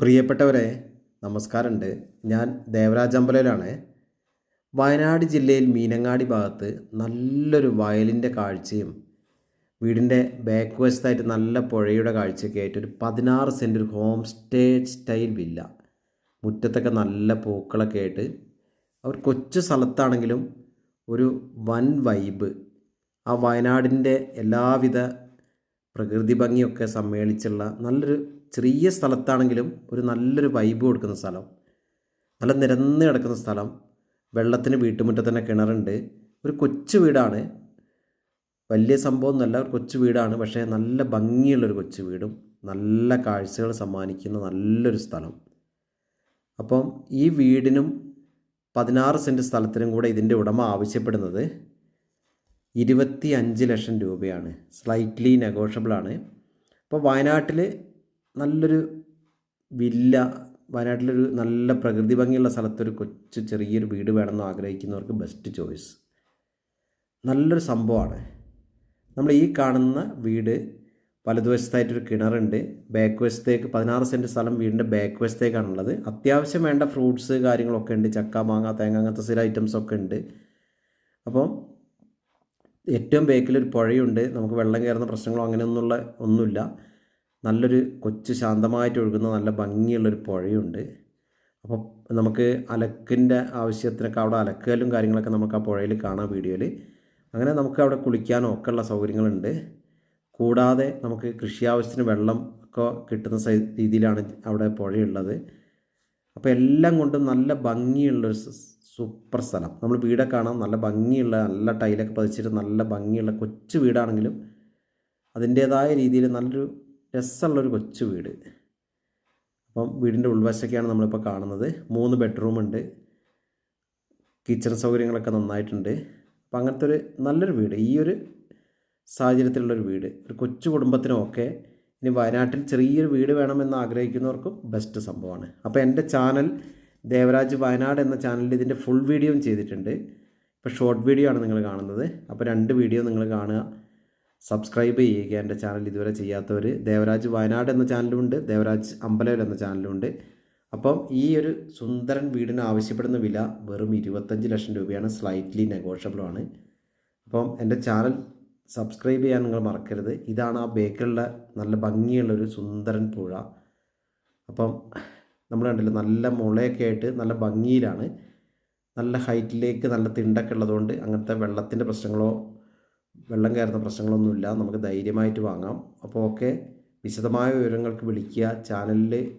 പ്രിയപ്പെട്ടവരെ, നമസ്കാരമുണ്ട്. ഞാൻ ദേവരാജ് അമ്പലയിലാണ്. വയനാട് ജില്ലയിൽ മീനങ്ങാടി ഭാഗത്ത് നല്ലൊരു വയലിൻ്റെ കാഴ്ചയും വീടിൻ്റെ ബാക്ക് വശത്തായിട്ട് നല്ല പുഴയുടെ കാഴ്ചയൊക്കെ ആയിട്ട് ഒരു 16 സെൻറ്റ് ഒരു ഹോം സ്റ്റേ സ്റ്റൈൽ വില്ല, മുറ്റത്തൊക്കെ നല്ല പൂക്കളൊക്കെ ആയിട്ട് അവർ കൊച്ചു സ്ഥലത്താണെങ്കിലും ഒരു വൻ വൈബ്, ആ വയനാടിൻ്റെ എല്ലാവിധ പ്രകൃതി ഭംഗിയൊക്കെ സമ്മേളിച്ചുള്ള നല്ലൊരു ചെറിയ സ്ഥലത്താണെങ്കിലും ഒരു നല്ലൊരു വൈബ് കൊടുക്കുന്ന സ്ഥലം, നല്ല നിരന്ന് കിടക്കുന്ന സ്ഥലം. വെള്ളത്തിന് വീട്ടുമുറ്റത്ത് തന്നെ കിണറുണ്ട്. ഒരു കൊച്ചു വീടാണ്, വലിയ സംഭവമൊന്നുമല്ല, ഒരു കൊച്ചു വീടാണ്. പക്ഷേ നല്ല ഭംഗിയുള്ളൊരു കൊച്ചു വീടും നല്ല കാഴ്ചകൾ സമ്മാനിക്കുന്ന നല്ലൊരു സ്ഥലം. അപ്പം ഈ വീടിനും 16 സെൻറ്റ് സ്ഥലത്തിനും കൂടെ ഇതിൻ്റെ ഉടമ ആവശ്യപ്പെടുന്നത് 25 ലക്ഷം രൂപയാണ്. സ്ലൈറ്റ്ലി നെഗോഷ്യബിളാണ്. അപ്പോൾ വയനാട്ടിൽ നല്ലൊരു വില്ല, വയനാട്ടിലൊരു നല്ല പ്രകൃതി ഭംഗിയുള്ള സ്ഥലത്തൊരു കൊച്ചു ചെറിയൊരു വീട് വേണമെന്ന് ആഗ്രഹിക്കുന്നവർക്ക് ബെസ്റ്റ് ചോയ്സ്. നല്ലൊരു സംഭവമാണ്. നമ്മൾ ഈ കാണുന്ന വീട് വലതുവശത്തായിട്ടൊരു കിണറുണ്ട്. ബാക്ക് വശത്തേക്ക് 16 സെൻറ്റ് സ്ഥലം വീടിൻ്റെ ബാക്ക് വശത്തേക്കാണുള്ളത്. അത്യാവശ്യം വേണ്ട ഫ്രൂട്ട്സ് കാര്യങ്ങളൊക്കെ ഉണ്ട്. ചക്ക, മാങ്ങ, തേങ്ങ, അങ്ങനത്തെ ചില ഐറ്റംസൊക്കെ ഉണ്ട്. അപ്പം ഏറ്റവും ബാക്കിലൊരു പുഴയുണ്ട്. നമുക്ക് വെള്ളം കയറുന്ന പ്രശ്നങ്ങളോ ഒന്നുമില്ല. നല്ലൊരു കൊച്ചു ശാന്തമായിട്ട് ഒഴുകുന്ന നല്ല ഭംഗിയുള്ളൊരു പുഴയുണ്ട്. അപ്പോൾ നമുക്ക് അലക്കിൻ്റെ ആവശ്യത്തിനൊക്കെ അവിടെ അലക്കലും കാര്യങ്ങളൊക്കെ നമുക്ക് ആ പുഴയിൽ കാണാം, വീഡിയോയിൽ. അങ്ങനെ നമുക്ക് അവിടെ കുളിക്കാനോ ഒക്കെ ഉള്ള സൗകര്യങ്ങളുണ്ട്. കൂടാതെ നമുക്ക് കൃഷി ആവശ്യത്തിന് വെള്ളം ഒക്കെ കിട്ടുന്ന രീതിയിലാണ് അവിടെ പുഴയുള്ളത്. അപ്പോൾ എല്ലാം കൊണ്ടും നല്ല ഭംഗിയുള്ളൊരു സൂപ്പർ സ്ഥലം. നമ്മൾ വീടൊക്കെ കാണാം, നല്ല ഭംഗിയുള്ള, നല്ല ടൈലൊക്കെ പതിച്ചിട്ട് നല്ല ഭംഗിയുള്ള കൊച്ചു വീടാണെങ്കിലും അതിൻ്റേതായ രീതിയിൽ നല്ലൊരു രസമുള്ളൊരു കൊച്ചു വീട്. അപ്പം വീടിൻ്റെ ഉൾവശമൊക്കെയാണ് നമ്മളിപ്പോൾ കാണുന്നത്. 3 ബെഡ്റൂമുണ്ട്, കിച്ചൺ സൗകര്യങ്ങളൊക്കെ നന്നായിട്ടുണ്ട്. അപ്പം അങ്ങനത്തെ ഒരു നല്ലൊരു വീട്, ഈ ഒരു സാഹചര്യത്തിലുള്ളൊരു വീട് ഒരു കൊച്ചു കുടുംബത്തിനുമൊക്കെ, ഇനി വയനാട്ടിൽ ചെറിയൊരു വീട് വേണമെന്ന് ആഗ്രഹിക്കുന്നവർക്കും ബെസ്റ്റ് സംഭവമാണ്. അപ്പോൾ എൻ്റെ ചാനൽ ദേവരാജ് വയനാട് എന്ന ചാനലിൽ ഇതിൻ്റെ ഫുൾ വീഡിയോയും ചെയ്തിട്ടുണ്ട്. ഇപ്പോൾ ഷോർട്ട് വീഡിയോ ആണ് നിങ്ങൾ കാണുന്നത്. അപ്പോൾ 2 വീഡിയോ നിങ്ങൾ കാണുക, സബ്സ്ക്രൈബ് ചെയ്യുക എൻ്റെ ചാനൽ ഇതുവരെ ചെയ്യാത്തവർ. ദേവരാജ് വയനാട് എന്ന ചാനലുമുണ്ട്, ദേവരാജ് അമ്പലവയൽ എന്ന ചാനലുമുണ്ട്. അപ്പം ഈ ഒരു സുന്ദരൻ വീടിന് ആവശ്യപ്പെടുന്ന വില വെറും 25 ലക്ഷം രൂപയാണ്. സ്ലൈറ്റ്ലി നെഗോഷ്യബിളാണ്. അപ്പം എൻ്റെ ചാനൽ സബ്സ്ക്രൈബ് ചെയ്യാൻ നിങ്ങൾ മറക്കരുത്. ഇതാണ് ആ ബേക്കിലുള്ള നല്ല ഭംഗിയുള്ളൊരു സുന്ദരൻ പുഴ. അപ്പം നമ്മൾ കണ്ടില്ല, നല്ല മുളയൊക്കെ ആയിട്ട് നല്ല ഭംഗിയിലാണ്. നല്ല ഹൈറ്റിലേക്ക് നല്ല തിണ്ടൊക്കെ ഉള്ളതുകൊണ്ട് അങ്ങനത്തെ വെള്ളത്തിൻ്റെ പ്രശ്നങ്ങളോ വെള്ളം കയറുന്ന പ്രശ്നങ്ങളൊന്നുമില്ല. നമുക്ക് ധൈര്യമായിട്ട് വാങ്ങാം. അപ്പോൾ ഓക്കെ, വിശദമായ വിവരങ്ങൾക്ക് വിളിക്കുക. ചാനലിൽ